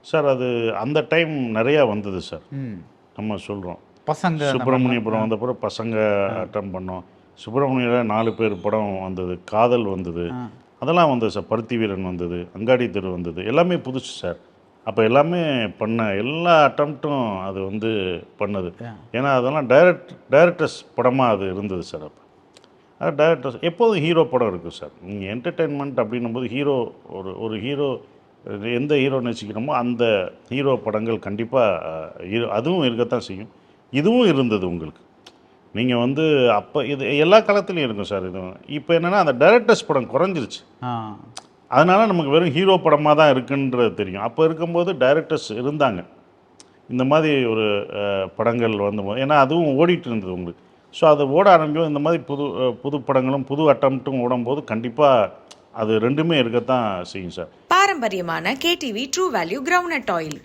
Sir அது அந்த time நிறையா வந்தது சார். நம்ம சொல்கிறோம் பசங்க சுப்பிரமணியபுரம் வந்த பிறகு பசங்க அட்டம் பண்ணோம். சுப்பிரமணியில் 4 பேர் படம் வந்தது, காதல் வந்தது, அதெல்லாம் வந்தது சார். பருத்தி வீரன் வந்தது, அங்காடி தெரு வந்தது, எல்லாமே புதுசு சார். அப்போ எல்லாமே பண்ண எல்லா அட்டம்ப்ட்டும் அது வந்து பண்ணது. ஏன்னா அதெல்லாம் டைரக்டர்ஸ் படமாக அது இருந்தது சார். அப்போ அது டைரக்டர்ஸ் எப்போதும் ஹீரோ படம் இருக்குது சார். நீங்கள் என்டர்டெயின்மெண்ட் அப்படின்னும்போது ஹீரோ ஒரு ஹீரோ எந்த ஹீரோ நினச்சிக்கிறோமோ அந்த ஹீரோ படங்கள் கண்டிப்பாக அதுவும் இருக்கத்தான் செய்யும். இதுவும் இருந்தது உங்களுக்கு. நீங்கள் வந்து அப்போ இது எல்லா காலத்துலேயும் இருக்கும் சார். இது இப்போ என்னென்னா அந்த டைரக்டர்ஸ் படம் குறைஞ்சிருச்சு. அதனால் நமக்கு வெறும் ஹீரோ படமாக தான் இருக்குன்றது தெரியும். அப்போ இருக்கும்போது டைரக்டர்ஸ் இருந்தாங்க. இந்த மாதிரி ஒரு படங்கள் வந்தபோது ஏன்னா அதுவும் ஓடிட்டு இருந்தது உங்களுக்கு. ஸோ அது ஓட ஆரம்பிக்கும். இந்த மாதிரி புது படங்களும் புது அட்டம்ப்ட்டும் ஓடும்போது கண்டிப்பாக அது ரெண்டுமே இருக்கத்தான் செய்யும் சார். பாரம்பரியமான KTV true value groundnut oil.